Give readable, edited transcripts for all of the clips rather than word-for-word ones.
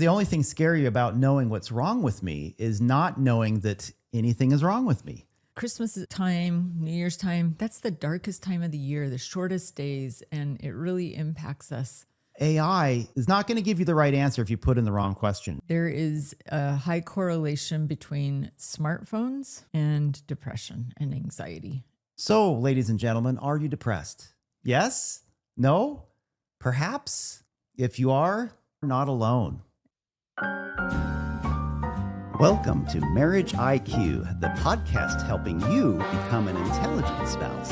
The only thing scary about knowing what's wrong with me is not knowing that anything is wrong with me. Christmas time, New Year's time, that's the darkest time of the year, the shortest days, and it really impacts us. AI is not going to give you the right answer if you put in the wrong question. There is a high correlation between smartphones and depression and anxiety. So, ladies and gentlemen, are you depressed? Yes? No? Perhaps? If you are, not alone. Welcome to Marriage IQ, the podcast helping you become an intelligent spouse.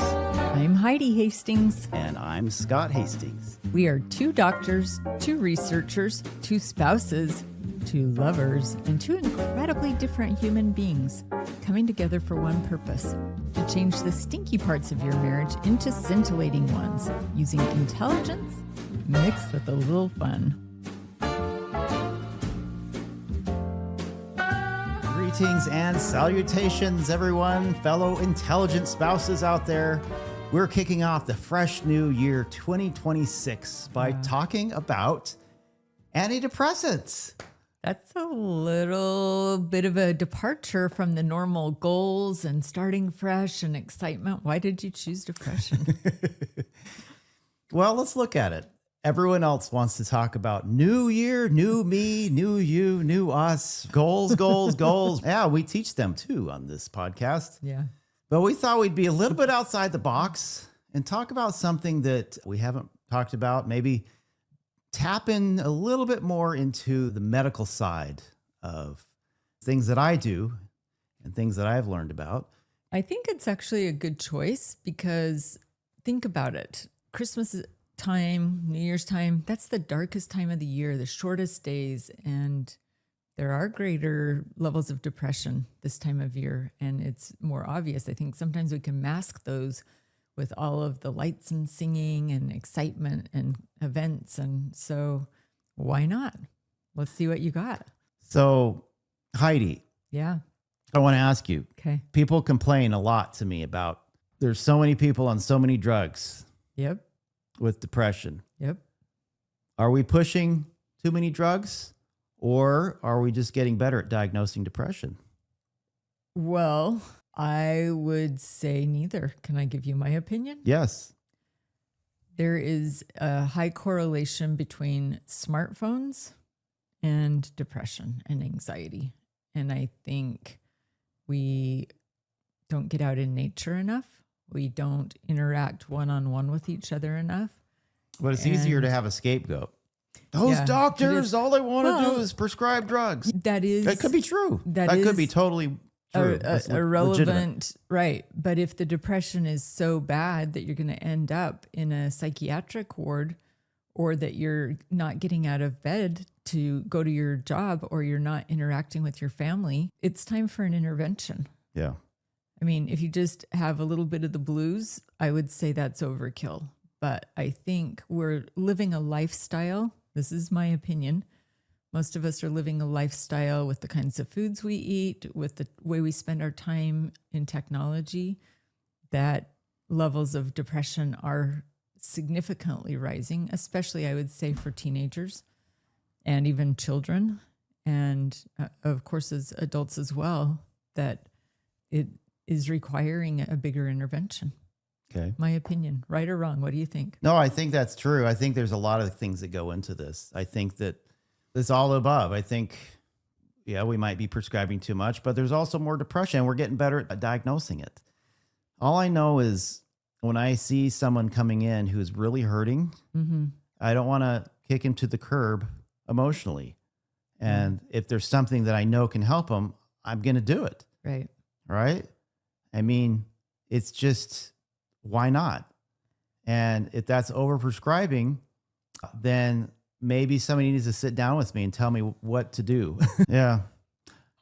I'm Heidi Hastings. And I'm Scott Hastings. We are two doctors, two researchers, two spouses, two lovers, and two incredibly different human beings coming together for one purpose: to change the stinky parts of your marriage into scintillating ones using intelligence mixed with a little fun. Greetings and salutations, everyone, fellow intelligent spouses out there. We're kicking off the fresh new year 2026 by talking about antidepressants. That's a little bit of a departure from the normal goals and starting fresh and excitement. Why did you choose depression? Well, let's look at it. Everyone else wants to talk about new year, new me, new you, new us, goals, goals, goals. Yeah, we teach them too on this podcast. Yeah. But we thought we'd be a little bit outside the box and talk about something that we haven't talked about. Maybe tap in a little bit more into the medical side of things that I do and things that I've learned about. I think it's actually a good choice because think about it. Christmas time, New Year's time, that's the darkest time of the year, the shortest days. And there are greater levels of depression this time of year. And it's more obvious. I think sometimes we can mask those with all of the lights and singing and excitement and events. And so why not? Let's see what you got. So, Heidi, Yeah. I want to ask you, Okay. people complain a lot to me about there's so many people on so many drugs Yep. with depression. Yep. Are we pushing too many drugs, or are we just getting better at diagnosing depression? Well, I would say neither. Can I give you my opinion? Yes. There is a high correlation between smartphones and depression and anxiety. And I think we don't get out in nature enough. We don't interact one-on-one with each other enough. But it's easier to have a scapegoat. Those Yeah, doctors, all they want to do Well, is prescribe drugs. That is That could be true. that That could be is totally true. That's irrelevant, legitimate. right? But if the depression is so bad that you're going to end up in a psychiatric ward, or that you're not getting out of bed to go to your job, or you're not interacting with your family, it's time for an intervention. Yeah. I mean, if you just have a little bit of the blues, I would say that's overkill. But I think we're living a lifestyle. This is my opinion. Most of us are living a lifestyle with the kinds of foods we eat, with the way we spend our time in technology, that levels of depression are significantly rising, especially I would say for teenagers and even children. And of course, as adults as well, that it is requiring a bigger intervention. Okay. My opinion, right or wrong? What do you think? No, I think that's true. I think there's a lot of things that go into this. I think that it's all above. I think, yeah, we might be prescribing too much, but there's also more depression. We're getting better at diagnosing it. All I know is when I see someone coming in who's really hurting, I don't want to kick him to the curb emotionally. And if there's something that I know can help him, I'm going to do it. Right. Right? I mean, it's just, why not? And if that's overprescribing, then maybe somebody needs to sit down with me and tell me what to do. Yeah.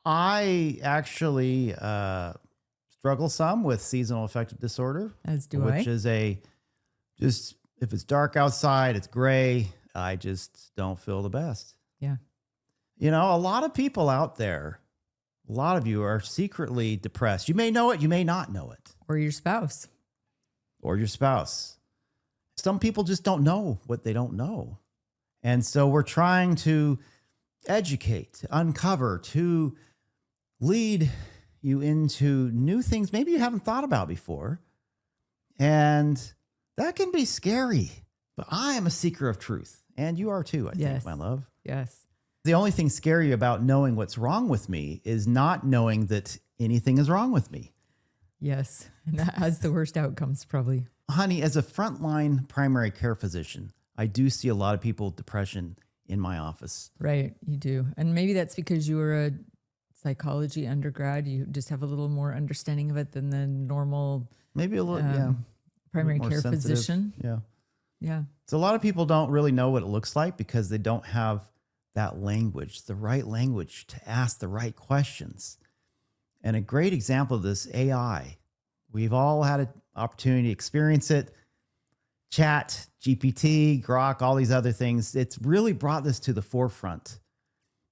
I actually struggle some with seasonal affective disorder. As do which I. is just if it's dark outside, it's gray, I just don't feel the best. Yeah. You know, a lot of people out there, a lot of you are secretly depressed. You may know it, you may not know it. Or your spouse. Or your spouse. Some people just don't know what they don't know. And so we're trying to educate, to uncover, to lead you into new things maybe you haven't thought about before. And that can be scary, but I am a seeker of truth. And you are too, I think, my love. Yes. The only thing scary about knowing what's wrong with me is not knowing that anything is wrong with me. Yes. And that has the worst outcomes, probably. Honey, as a frontline primary care physician, I do see a lot of people with depression in my office. Right. You do. And maybe that's because you were a psychology undergrad. You just have a little more understanding of it than the normal Maybe a little, primary more care sensitive. physician. Yeah. Yeah. So a lot of people don't really know what it looks like because they don't have that language, the right language to ask the right questions. And a great example of this, AI. We've all had an opportunity to experience it. Chat, GPT, Grok, all these other things. It's really brought this to the forefront.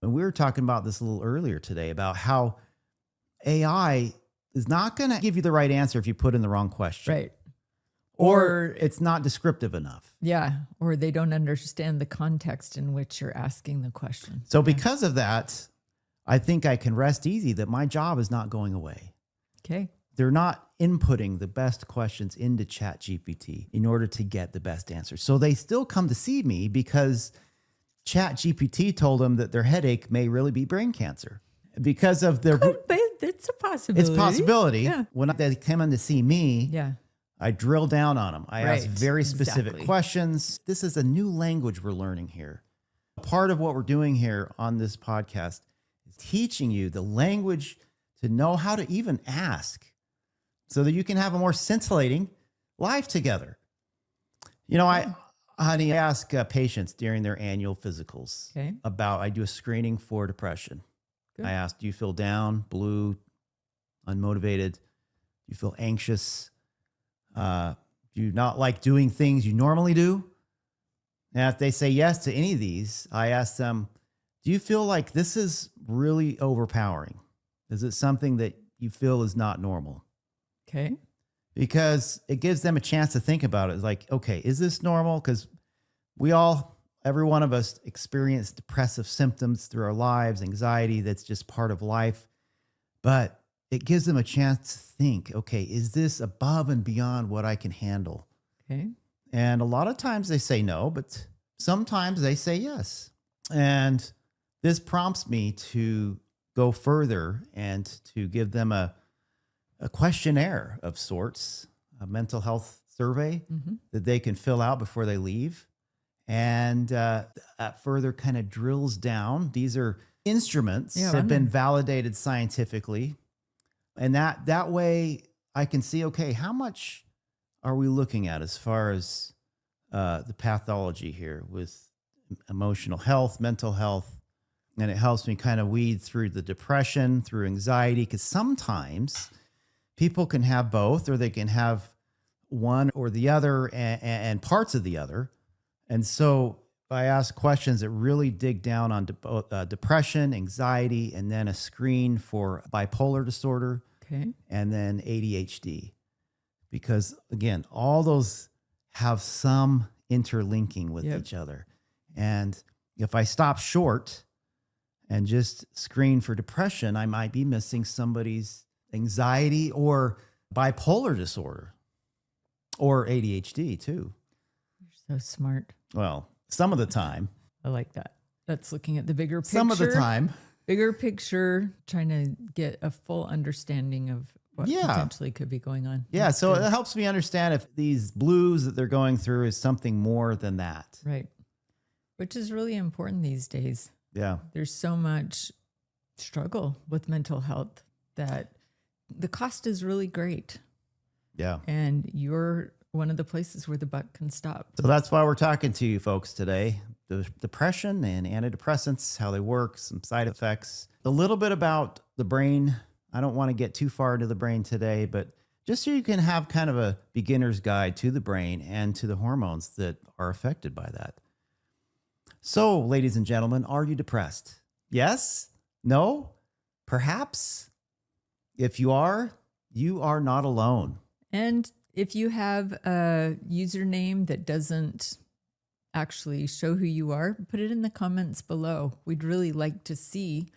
And we were talking about this a little earlier today about how AI is not going to give you the right answer if you put in the wrong question. Right. Or it's not descriptive enough. Yeah. Or they don't understand the context in which you're asking the question. So because of that, I think I can rest easy that my job is not going away. Okay. They're not inputting the best questions into ChatGPT in order to get the best answers. So they still come to see me because ChatGPT told them that their headache may really be brain cancer because of their... But it's a possibility. It's a possibility. Yeah. When they come in to see me, Yeah. I drill down on them. I ask very specific Exactly. questions. This is a new language we're learning here. Part of what we're doing here on this podcast is teaching you the language to know how to even ask so that you can have a more scintillating life together. You know, I ask patients during their annual physicals about, I do a screening for depression. Good. I ask, do you feel down, blue, unmotivated? Do you feel anxious? Do you not like doing things you normally do? Now, if they say yes to any of these, I ask them, do you feel like this is really overpowering? Is it something that you feel is not normal? Okay. Because it gives them a chance to think about it. It's like, okay, is this normal? Because every one of us experience depressive symptoms through our lives, anxiety, that's just part of life. But it gives them a chance to think, okay, is this above and beyond what I can handle? Okay. And a lot of times they say no, but sometimes they say yes. And this prompts me to go further and to give them a questionnaire of sorts, a mental health survey that they can fill out before they leave. And that further kind of drills down. These are instruments that have been validated scientifically. And that way I can see, okay, how much are we looking at as far as the pathology here with emotional health, mental health? And it helps me kind of weed through the depression, through anxiety, because sometimes people can have both, or they can have one or the other and parts of the other. And so I ask questions that really dig down on depression, anxiety, and then a screen for bipolar disorder, and then ADHD. Because again, all those have some interlinking with each other. And if I stop short and just screen for depression, I might be missing somebody's anxiety or bipolar disorder or ADHD too. You're so smart. Well, some of the time. I like that. That's looking at the bigger picture. Some of the time. Bigger picture, trying to get a full understanding of what potentially could be going on. Yeah, so it helps me understand if these blues that they're going through is something more than that. Right. Which is really important these days. Yeah. There's so much struggle with mental health that the cost is really great. Yeah. And you're one of the places where the buck can stop. So that's why we're talking to you folks today. The depression and antidepressants, how they work, some side effects, a little bit about the brain. I don't want to get too far into the brain today, but just so you can have kind of a beginner's guide to the brain and to the hormones that are affected by that. So, ladies and gentlemen, are you depressed? Yes? No? Perhaps? If you are not alone. And if you have a username that doesn't actually show who you are, put it in the comments below. We'd really like to see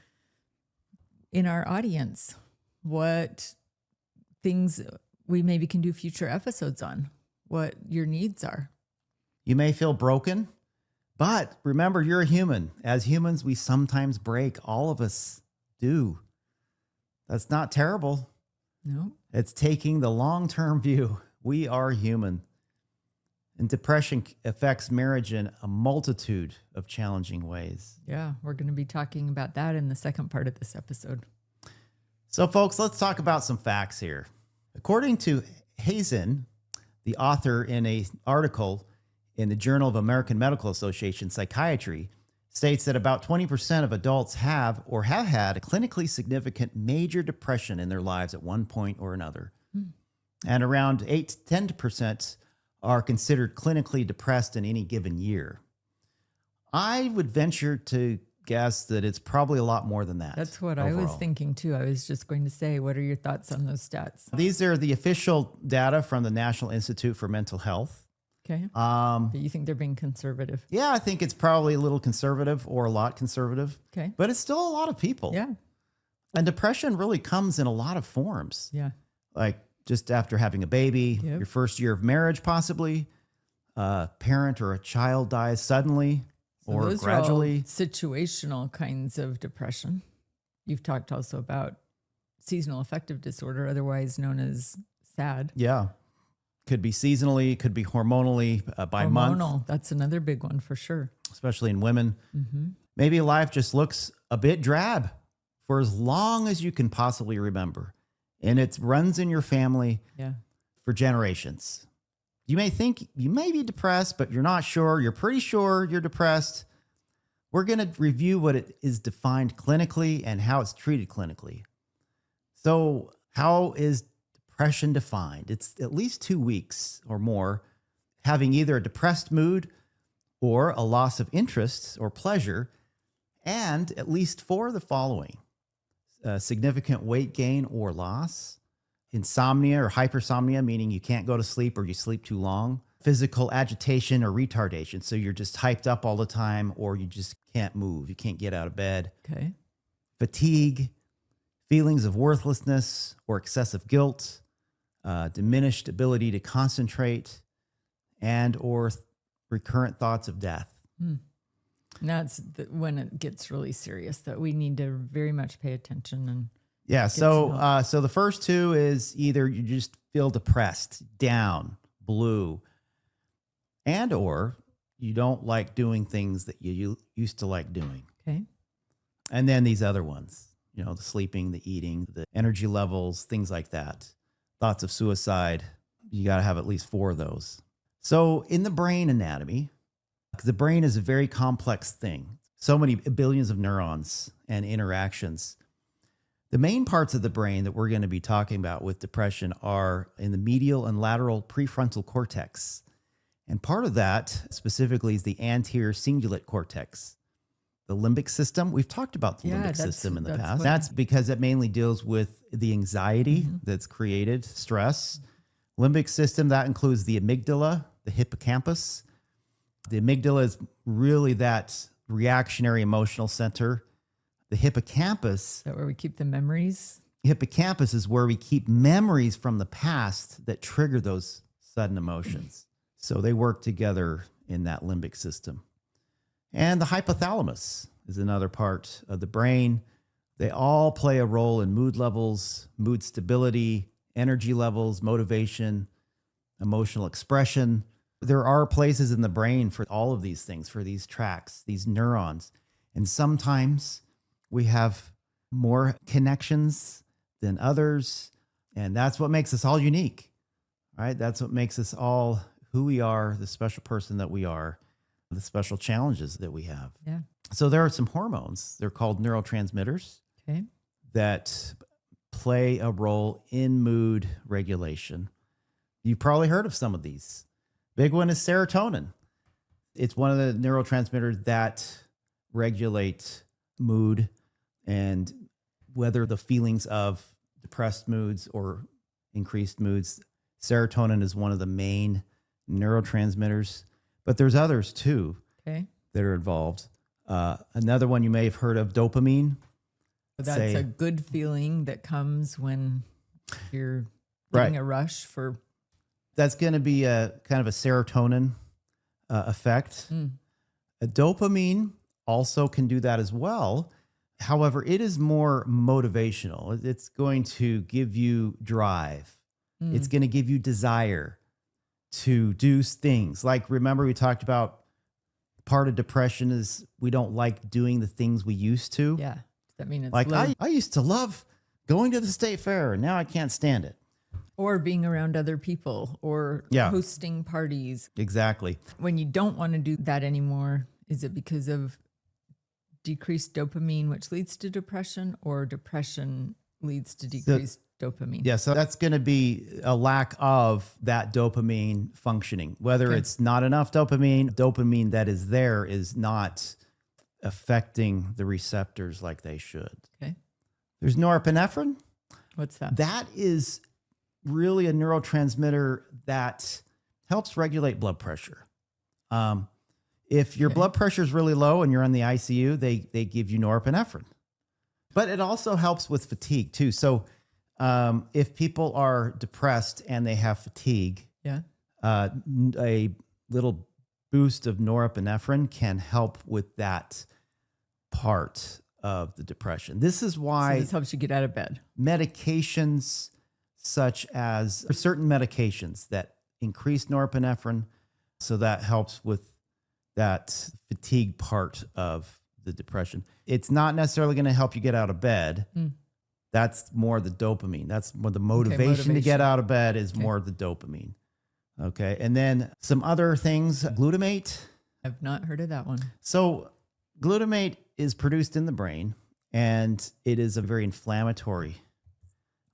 in our audience what things we maybe can do future episodes on, what your needs are. You may feel broken, but remember, you're a human. As humans, we sometimes break. All of us do. That's not terrible. No. It's taking the long-term view. We are human. And depression affects marriage in a multitude of challenging ways. Yeah, we're going to be talking about that in the second part of this episode. So, folks, let's talk about some facts here. According to Hazen, the author in an article in the Journal of American Medical Association Psychiatry, states that about 20% of adults have or have had a clinically significant major depression in their lives at one point or another. And around 8 to 10% are considered clinically depressed in any given year. I would venture to guess that it's probably a lot more than that. That's what overall. I was thinking too. I was just going to say, what are your thoughts on those stats? These are the official data from the National Institute for Mental Health. Okay. But you think they're being conservative? Yeah, I think it's probably a little conservative or a lot conservative. Okay. But it's still a lot of people. Yeah. And depression really comes in a lot of forms. Yeah. Like just after having a baby, Yep. your first year of marriage, possibly, a parent or a child dies suddenly So or those gradually. are all situational kinds of depression. You've talked also about seasonal affective disorder, otherwise known as SAD. Yeah. Could be seasonally, could be hormonally, by month, Hormonal, that's another big one for sure. especially in women. Mm-hmm. Maybe life just looks a bit drab for as long as you can possibly remember. And it runs in your family Yeah. for generations. You may think you may be depressed, but you're not sure. You're pretty sure you're depressed. We're going to review what it is defined clinically and how it's treated clinically. So, how is depression defined? It's at least 2 weeks or more having either a depressed mood or a loss of interest or pleasure, and at least 4 of the following: significant weight gain or loss, insomnia or hypersomnia, meaning you can't go to sleep or you sleep too long, physical agitation or retardation. So you're just hyped up all the time or you just can't move. You can't get out of bed. Okay. Fatigue, feelings of worthlessness or excessive guilt, diminished ability to concentrate, and or recurrent thoughts of death. And that's when it gets really serious, that we need to very much pay attention. And Yeah. some help. So the first 2 is either you just feel depressed, down, blue, and or you don't like doing things that you used to like doing. Okay. And then these other ones, you know, the sleeping, the eating, the energy levels, things like that. Thoughts of suicide. You got to have at least 4 of those. So in the brain anatomy, because the brain is a very complex thing, so many billions of neurons and interactions. The main parts of the brain that we're going to be talking about with depression are in the medial and lateral prefrontal cortex. And part of that specifically is the anterior cingulate cortex. The limbic system, we've talked about the Yeah, limbic that's- system in the that's past. what- That's because it mainly deals with the anxiety that's created, stress. Limbic system, that includes the amygdala, the hippocampus. The amygdala is really that reactionary emotional center. The hippocampus Is that where we keep the memories? is where we keep memories from the past that trigger those sudden emotions. So they work together in that limbic system. And the hypothalamus is another part of the brain. They all play a role in mood levels, mood stability, energy levels, motivation, emotional expression. There are places in the brain for all of these things, for these tracks, these neurons. And sometimes we have more connections than others. And that's what makes us all unique, right? That's what makes us all who we are, the special person that we are, the special challenges that we have. Yeah. So there are some hormones. They're called neurotransmitters Okay. that play a role in mood regulation. You've probably heard of some of these. Big one is serotonin. It's one of the neurotransmitters that regulate mood and whether the feelings of depressed moods or increased moods. Serotonin is one of the main neurotransmitters. but there's others too Okay. that are involved. Another one you may have heard of, dopamine. So that's a good feeling that comes when you're getting a rush for. That's going to be a kind of a serotonin effect. A dopamine also can do that as well. However, it is more motivational. It's going to give you drive. It's going to give you desire to do things. Like, remember we talked about part of depression is we don't like doing the things we used to. Yeah. Does that mean it's Like low? I used to love going to the state fair and now I can't stand it. Or being around other people or hosting parties. Exactly. When you don't want to do that anymore, is it because of decreased dopamine, which leads to depression, or depression leads to decreased dopamine? Yeah, so that's going to be a lack of that dopamine functioning. Whether it's not enough dopamine that is there is not affecting the receptors like they should. Okay. There's norepinephrine. What's that? That is really a neurotransmitter that helps regulate blood pressure. If your blood pressure is really low and you're in the ICU, they give you norepinephrine. But it also helps with fatigue too. So if people are depressed and they have fatigue, a little boost of norepinephrine can help with that part of the depression. This is why So this helps you get out of bed. medications such as certain medications that increase norepinephrine, so that helps with that fatigue part of the depression. It's not necessarily going to help you get out of bed. That's more the dopamine. That's more the motivation to get out of bed is more the dopamine. Okay. And then some other things, glutamate. I've not heard of that one. So glutamate is produced in the brain and it is a very inflammatory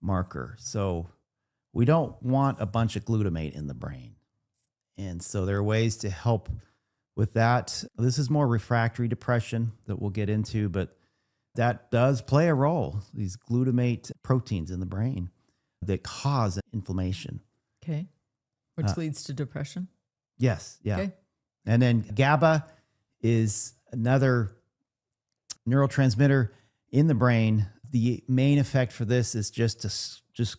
marker. So we don't want a bunch of glutamate in the brain. And so there are ways to help with that. This is more refractory depression that we'll get into, but that does play a role, these glutamate proteins in the brain that cause inflammation. Okay. Which leads to depression. Yes. Yeah. Okay. And then GABA is another neurotransmitter in the brain. The main effect for this is just to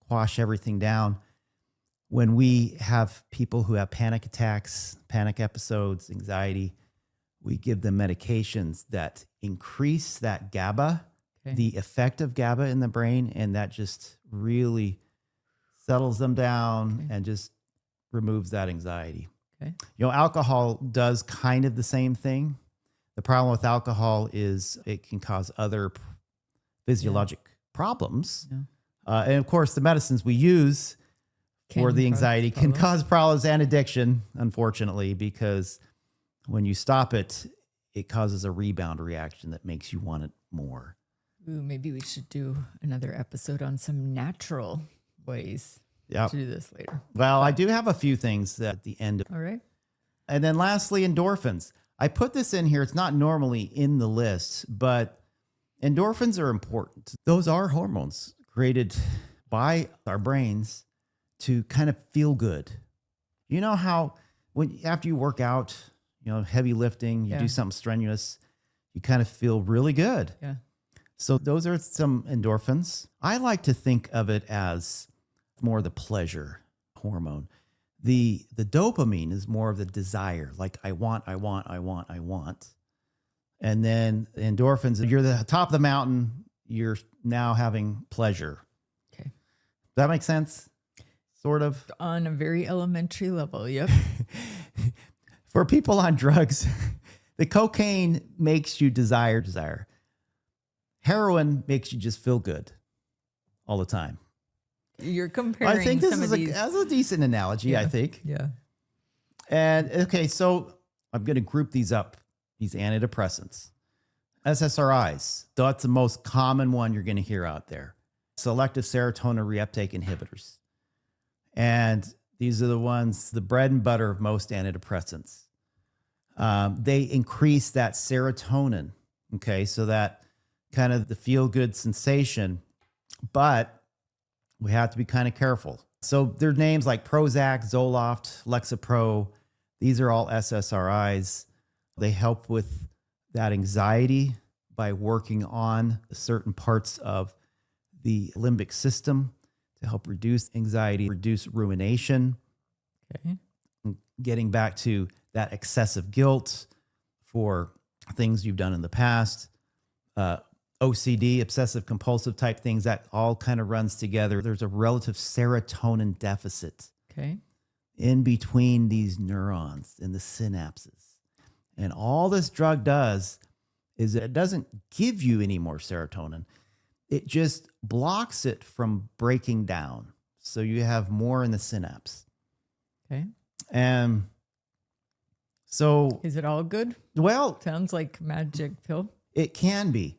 quash everything down. When we have people who have panic attacks, panic episodes, anxiety, we give them medications that increase that GABA, the effect of GABA in the brain, and that just really settles them down and just removes that anxiety. Okay. You know, alcohol does kind of the same thing. The problem with alcohol is it can cause other physiologic problems. And of course, the medicines we use for the anxiety can cause problems and addiction, unfortunately, because when you stop it, it causes a rebound reaction that makes you want it more. Ooh, maybe we should do another episode on some natural ways to do this later. Well, I do have a few things at the end. All right. And then lastly, endorphins. I put this in here. It's not normally in the list, but endorphins are important. Those are hormones created by our brains to kind of feel good. You know how after you work out, you know, heavy lifting, you do something strenuous, you kind of feel really good. Yeah. So those are some endorphins. I like to think of it as more the pleasure hormone. The dopamine is more of the desire, like I want. And then the endorphins, you're the top of the mountain, you're now having pleasure. Okay. Does that make sense? Sort of. On a very elementary level, yep. For people on drugs, the cocaine makes you desire. Heroin makes you just feel good all the time. You're comparing I think this is these. that's a decent analogy, I think. Yeah. And okay, so I'm going to group these up, these antidepressants. SSRIs, that's the most common one you're going to hear out there. Selective serotonin reuptake inhibitors. And these are the ones, the bread and butter of most antidepressants. They increase that serotonin, okay, so that kind of the feel-good sensation, but we have to be kind of careful. So there are names like Prozac, Zoloft, Lexapro. These are all SSRIs. They help with that anxiety by working on certain parts of the limbic system to help reduce anxiety, reduce rumination, Okay. getting back to that excessive guilt for things you've done in the past, OCD, obsessive compulsive type things, that all kind of runs together. There's a relative serotonin deficit Okay. in between these neurons in the synapses. And all this drug does is it doesn't give you any more serotonin. It just blocks it from breaking down. So you have more in the synapse. Okay. And so, Is it all good? well, Sounds like magic pill. it can be.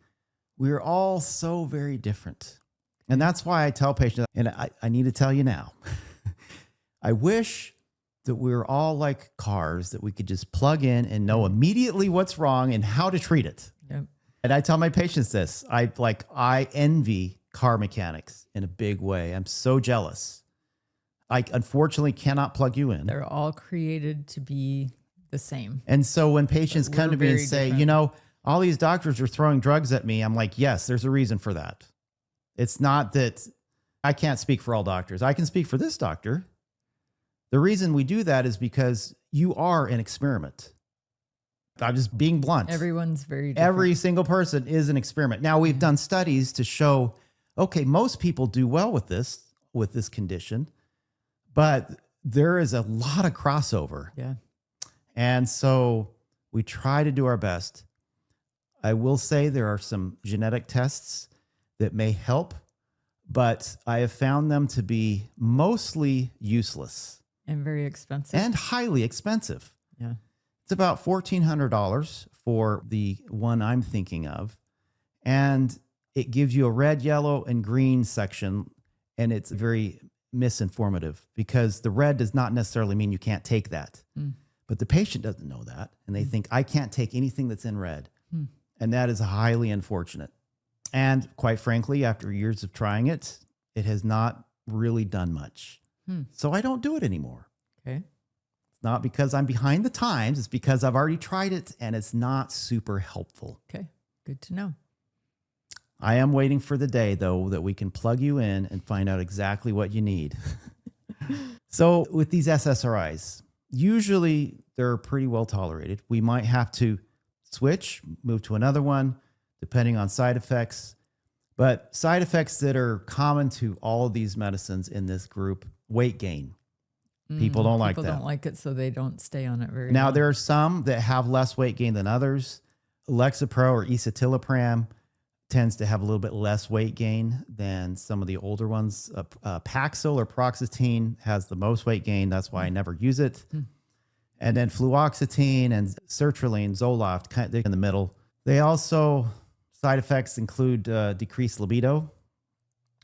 We're all so very different. And that's why I tell patients, and I need to tell you now, I wish that we were all like cars that we could just plug in and know immediately what's wrong and how to treat it. Yep. And I tell my patients this, I envy car mechanics in a big way. I'm so jealous. I unfortunately cannot plug you in. They're all created to be the same. And so when patients But come we're to me and very say, different. you know, all these doctors are throwing drugs at me, I'm like, yes, there's a reason for that. It's not that I can't speak for all doctors. I can speak for this doctor. The reason we do that is because you are an experiment. I'm just being blunt. Everyone's very different. Every single person is an experiment. Now, we've done studies to show, okay, most people do well with this condition, but there is a lot of crossover. Yeah. And so we try to do our best. I will say there are some genetic tests that may help, but I have found them to be mostly useless And very expensive. and highly expensive. Yeah. It's about $1,400 for the one I'm thinking of. And it gives you a red, yellow, and green section. And it's very misinformative because the red does not necessarily mean you can't take that. Mm. But the patient doesn't know that. And they think, I can't take anything that's in red. Hmm. And that is highly unfortunate. And quite frankly, after years of trying it, it has not really done much. Hmm. So I don't do it anymore. Okay. It's not because I'm behind the times. It's because I've already tried it and it's not super helpful. Okay. Good to know. I am waiting for the day, though, that we can plug you in and find out exactly what you need. So with these SSRIs, usually they're pretty well tolerated. We might have to switch, move to another one, depending on side effects. But side effects that are common to all of these medicines in this group, weight gain. People don't like that. People don't like it, so they don't stay on it very Now, long. there are some that have less weight gain than others. Lexapro or escitalopram tends to have a little bit less weight gain than some of the older ones. Paxil or paroxetine has the most weight gain. That's why I never use it. And then fluoxetine and sertraline, Zoloft, kind of in the middle. They also, side effects include decreased libido.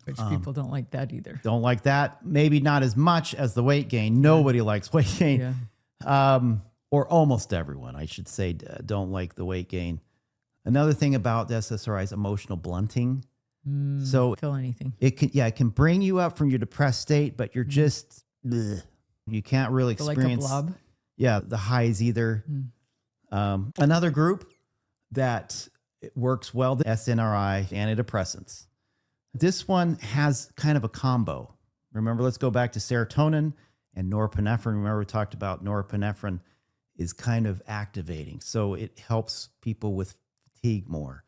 Which people don't like that either. Don't like that. Maybe not as much as the weight gain. Nobody likes weight gain. Yeah. Or almost everyone, I should say, don't like the weight gain. Another thing about the SSRI is emotional blunting. So Feel anything. it can bring you up from your depressed state, but you're just, bleh. You can't really Feel like experience a blob. the highs either. Another group that works well, the SNRI, antidepressants. This one has kind of a combo. Remember, let's go back to serotonin and norepinephrine. Remember, we talked about norepinephrine is kind of activating. So it helps people with fatigue more.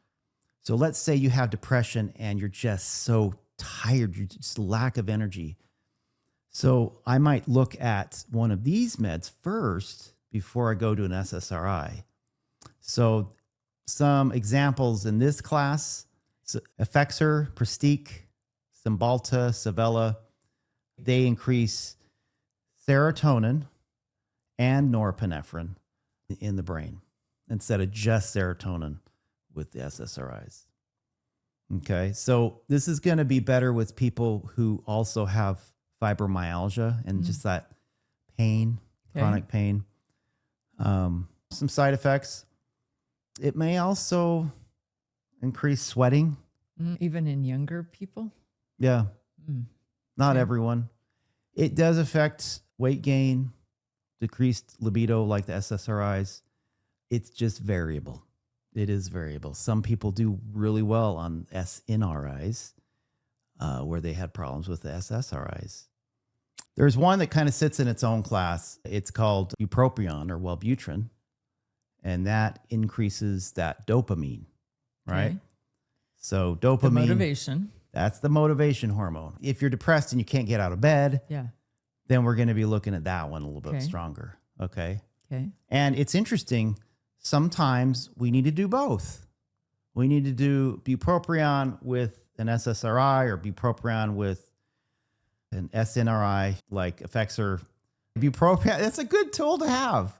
So let's say you have depression and you're just so tired, you just lack of energy. So I might look at one of these meds first before I go to an SSRI. So some examples in this class, Effexor, Pristique, Cymbalta, Savella, they increase serotonin and norepinephrine in the brain instead of just serotonin with the SSRIs. Okay, so this is going to be better with people who also have fibromyalgia and just that pain, chronic pain. Some side effects. It may also increase sweating. Even in younger people. Yeah, not Okay. everyone. It does affect weight gain, decreased libido like the SSRIs. It's just variable. It is variable. Some people do really well on SNRIs, where they had problems with the SSRIs. There's one that kind of sits in its own class. It's called bupropion or Wellbutrin, and that increases that dopamine, right? Okay. So The dopamine, motivation. that's the motivation hormone. If you're depressed and you can't get out of bed, Yeah. then we're going to be looking at that one a little bit Okay. stronger. Okay. Okay. And it's interesting. Sometimes we need to do both. We need to do bupropion with an SSRI or bupropion with an SNRI like Effexor. Bupropion, that's a good tool to have.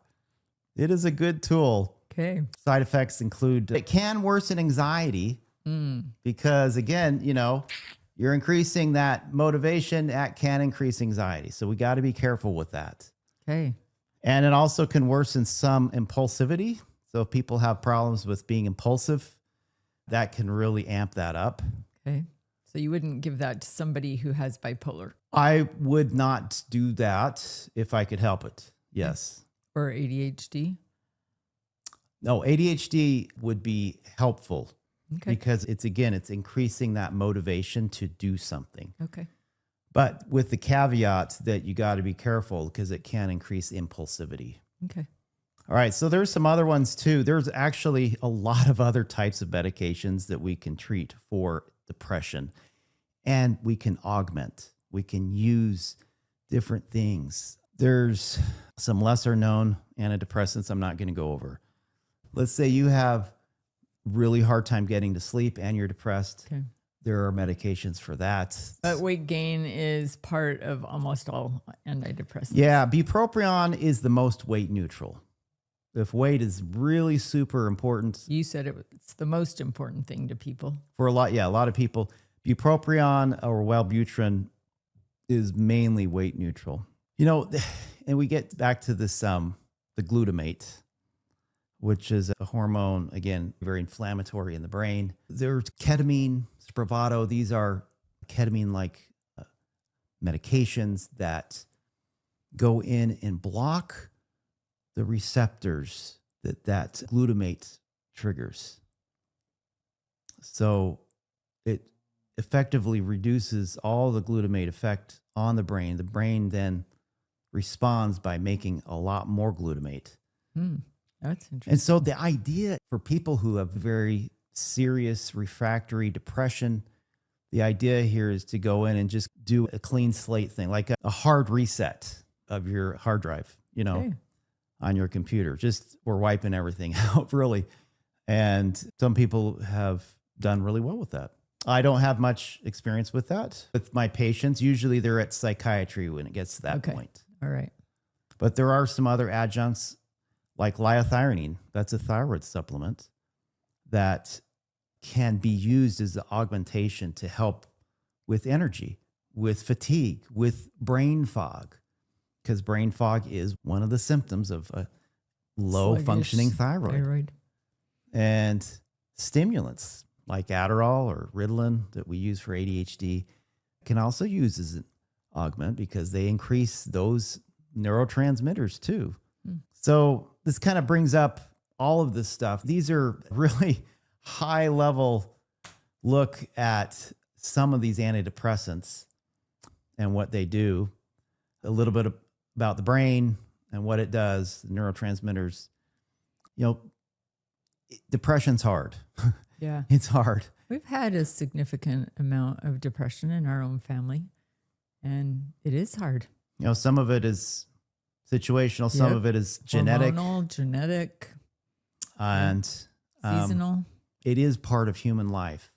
It is a good tool. Okay. Side effects include it can worsen anxiety because, again, you're increasing that motivation. That can increase anxiety. So we got to be careful with that. Okay. And it also can worsen some impulsivity. So if people have problems with being impulsive, that can really amp that up. Okay. So you wouldn't give that to somebody who has bipolar I would not do that if I could help it. Yes. or ADHD? No, ADHD would be helpful Okay. because it's increasing that motivation to do something. Okay. But with the caveat that you got to be careful because it can increase impulsivity. Okay. All right. So there's some other ones too. There's actually a lot of other types of medications that we can treat for depression, and we can augment. We can use different things. There's some lesser known antidepressants I'm not going to go over. Let's say you have really hard time getting to sleep and you're depressed. Okay. There are medications for that. But weight gain is part of almost all antidepressants. Yeah, bupropion is the most weight neutral. If weight is really super important You said it's the most important thing to people. for a lot of people, bupropion or Wellbutrin is mainly weight neutral. And we get back to this, the glutamate, which is a hormone, again, very inflammatory in the brain. There's ketamine, Spravato. These are ketamine-like medications that go in and block the receptors that glutamate triggers. So it effectively reduces all the glutamate effect on the brain. The brain then responds by making a lot more glutamate. That's interesting. And so the idea for people who have very serious refractory depression, the idea here is to go in and just do a clean slate thing, like a hard reset of your hard drive, Okay. on your computer. Just we're wiping everything out, really. And some people have done really well with that. I don't have much experience with that. With my patients, usually they're at psychiatry when it gets to that Okay. point. All right. But there are some other adjuncts like liothyronine. That's a thyroid supplement that can be used as an augmentation to help with energy, with fatigue, with brain fog, because brain fog is one of the symptoms of a low functioning thyroid. And stimulants like Adderall or Ritalin that we use for ADHD can also use as an augment because they increase those neurotransmitters too. So this kind of brings up all of this stuff. These are really high level look at some of these antidepressants and what they do, a little bit about the brain and what it does, the neurotransmitters. Depression's hard. Yeah. It's hard. We've had a significant amount of depression in our own family, and it is hard. Some of it is situational, some Yep. of it is genetic, Hormonal, genetic, and seasonal. it is part of human life.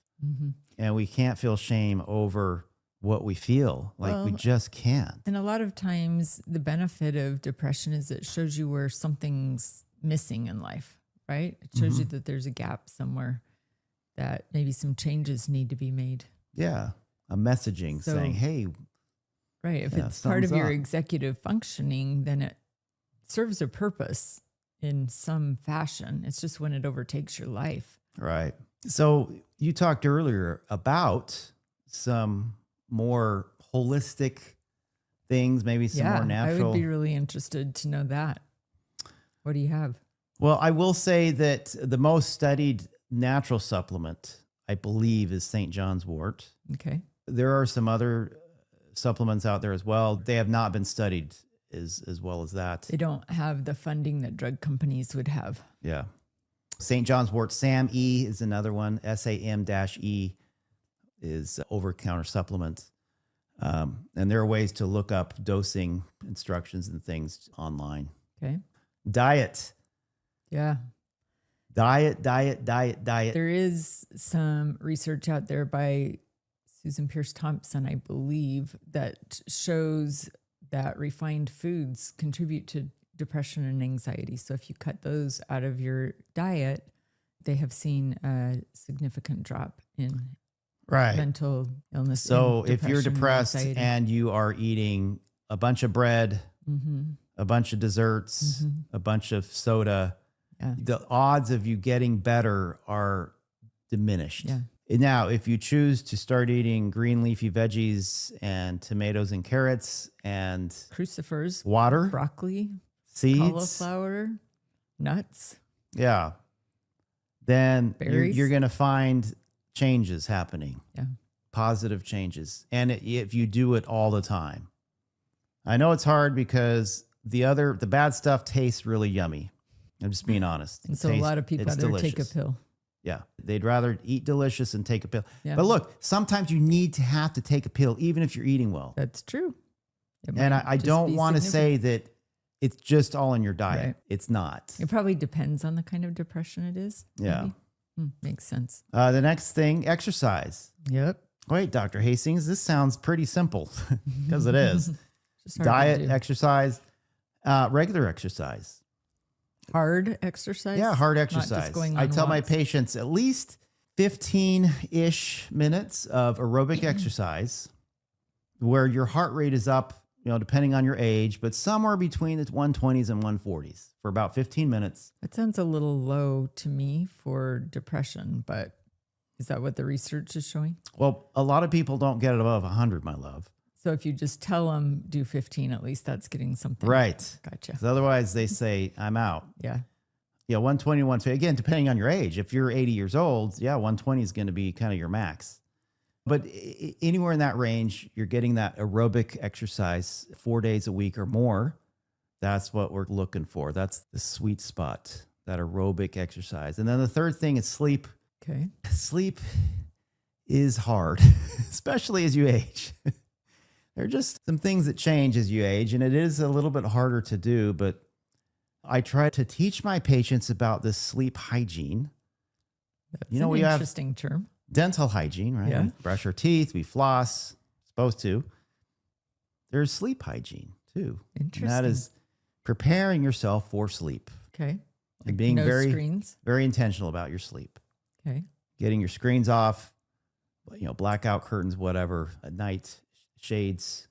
And we can't feel shame over what we feel. We Well, just can't. And a lot of times the benefit of depression is it shows you where something's missing in life, right? It shows you that there's a gap somewhere, that maybe some changes need to be made. Yeah. A messaging So- saying, hey, Right. If Yeah, it's part of something's your up. executive functioning, then it serves a purpose in some fashion. It's just when it overtakes your life. right. So you talked earlier about some more holistic things, maybe some more I would natural. be really interested to know that. What do you have? Well, I will say that the most studied natural supplement, I believe, is St. John's wort. Okay. There are some other supplements out there as well. They have not been studied as well as that. They don't have the funding that drug companies would have. Yeah. St. John's wort, SAMe is another one. SAM-E is over-the-counter supplement. And there are ways to look up dosing instructions and things online. Okay. Diet. Yeah. Diet. There is some research out there by Susan Pierce Thompson, I believe, that shows that refined foods contribute to depression and anxiety. So if you cut those out of your diet, they have seen a significant drop in mental illness. So if you're depression depressed anxiety. and you are eating a bunch of bread, a bunch of desserts, a bunch of soda, the odds of you getting better are diminished. Yeah. Now, if you choose to start eating green leafy veggies and tomatoes and carrots and crucifers, water, broccoli, seeds, cauliflower, nuts, then berries, you're going to find changes happening. Yeah. Positive changes. And if you do it all the time. I know it's hard because the bad stuff tastes really yummy. I'm just being honest. And so a lot of people rather take a pill. Yeah. They'd rather eat delicious and take a pill. Yeah. But look, sometimes you have to take a pill, even if you're eating well. That's true. And I don't want to say that it's just all in your diet. Right. It's not. It probably depends on the kind of depression it is. Yeah. Makes sense. The next thing, exercise. Yep. Wait, Dr. Hastings, this sounds pretty simple because it is. Diet, exercise, regular exercise. Hard exercise? Yeah, hard Not exercise. just going I on tell my walks. patients at least 15-ish minutes of aerobic exercise where your heart rate is up, depending on your age, but somewhere between the 120s and 140s for about 15 minutes. That sounds a little low to me for depression, but is that what the research is showing? Well, a lot of people don't get it above 100, my love. So if you just tell them do 15, at least that's getting something. Right. Gotcha. 'Cause otherwise they say, I'm out. Yeah. Yeah, 120, 150. Again, depending on your age. If you're 80 years old, 120 is going to be kind of your max. But anywhere in that range, you're getting that aerobic exercise 4 days a week or more. That's what we're looking for. That's the sweet spot, that aerobic exercise. And then the third thing is sleep. Okay. Sleep is hard, especially as you age. There are just some things that change as you age, and it is a little bit harder to do, but I try to teach my patients about this sleep hygiene. That's We have interesting term. dental hygiene, right? Yeah. We brush our teeth, we floss, supposed to. There's sleep hygiene too. Interesting. And that is preparing yourself for sleep Okay. and being No very, screens. very intentional about your sleep. Okay. Getting your screens off, blackout curtains, whatever, at night, shades,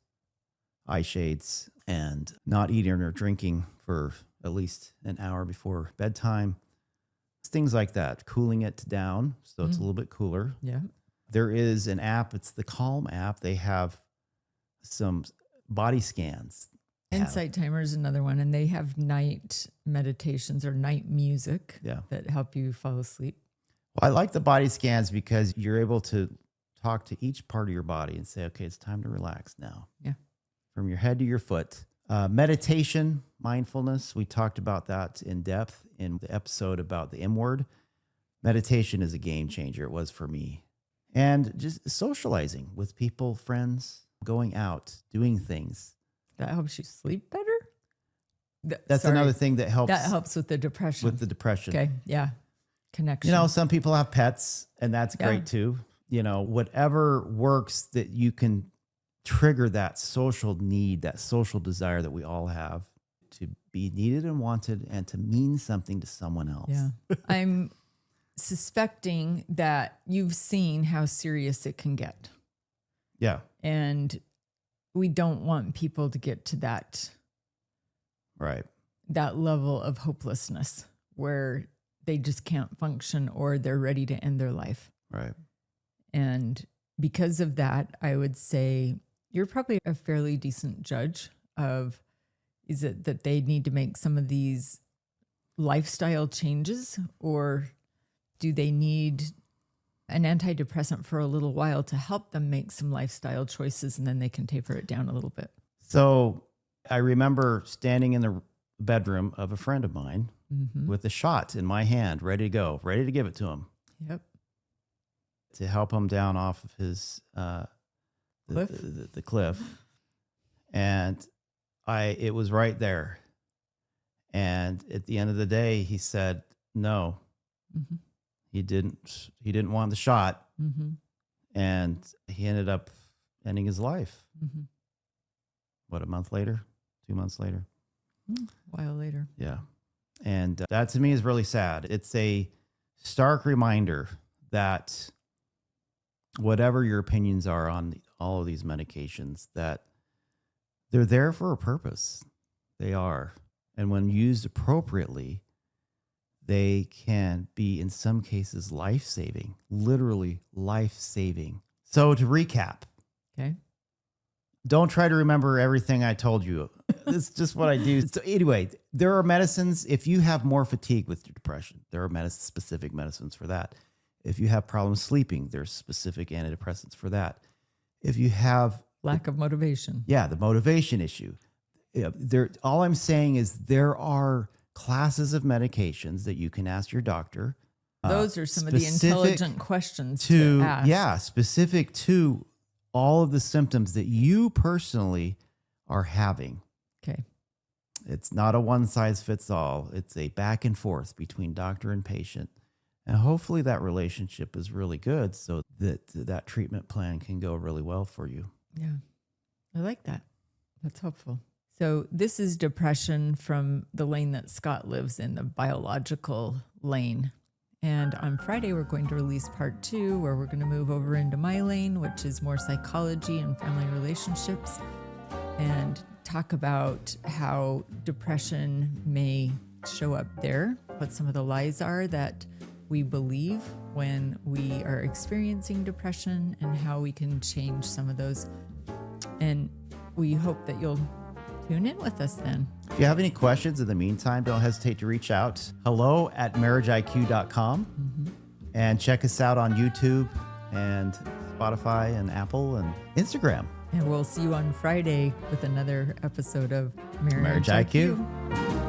eye shades, and not eating or drinking for at least an hour before bedtime. Things like that, cooling it down so it's a little bit cooler. Yeah. There is an app, it's the Calm app. They have some body scans. Insight Timer is another one, and they have night meditations or night music that help you fall asleep. Well, I like the body scans because you're able to talk to each part of your body and say, okay, it's time to relax now. Yeah. From your head to your foot. Meditation, mindfulness. We talked about that in depth in the episode about the M word. Meditation is a game changer. It was for me. And just socializing with people, friends, going out, doing things. That helps you sleep better? That's another thing that helps. That helps with the depression. With the depression. Okay. Yeah. Connection. Some people have pets, and that's great too. Whatever works that you can trigger that social need, that social desire that we all have to be needed and wanted and to mean something to someone else. Yeah. I'm suspecting that you've seen how serious it can get. Yeah. And we don't want people to get to that level of hopelessness where they just can't function or they're ready to end their life. Right. And because of that, I would say You're probably a fairly decent judge of, is it that they need to make some of these lifestyle changes, or do they need an antidepressant for a little while to help them make some lifestyle choices and then they can taper it down a little bit? So I remember standing in the bedroom of a friend of mine with a shot in my hand, ready to go, ready to give it to him. Yep. To help him down off of his the cliff. And it was right there. And at the end of the day, he said, no, he didn't want the shot. And he ended up ending his life. What, a month later, 2 months later? A while later. Yeah. And that to me is really sad. It's a stark reminder that whatever your opinions are on all of these medications, that they're there for a purpose. They are. And when used appropriately, they can be, in some cases, life-saving, literally life-saving. So to recap, Okay. don't try to remember everything I told you. It's just what I do. So anyway, there are medicines. If you have more fatigue with your depression, there are specific medicines for that. If you have problems sleeping, there's specific antidepressants for that. If you have lack of motivation. Yeah, the motivation issue. All I'm saying is there are classes of medications that you can ask your doctor. Those are some of the intelligent questions to ask. Yeah, specific to all of the symptoms that you personally are having. Okay. It's not a one size fits all. It's a back and forth between doctor and patient. And hopefully that relationship is really good so that treatment plan can go really well for you. Yeah, I like that. That's helpful. So this is depression from the lane that Scott lives in, the biological lane. And on Friday, we're going to release part 2, where we're going to move over into my lane, which is more psychology and family relationships, and talk about how depression may show up there, what some of the lies are that we believe when we are experiencing depression, and how we can change some of those. And we hope that you'll tune in with us then. If you have any questions in the meantime, don't hesitate to reach out. hello@marriageiq.com. And check us out on YouTube and Spotify and Apple and Instagram. And we'll see you on Friday with another episode of Marriage Marriage IQ. IQ.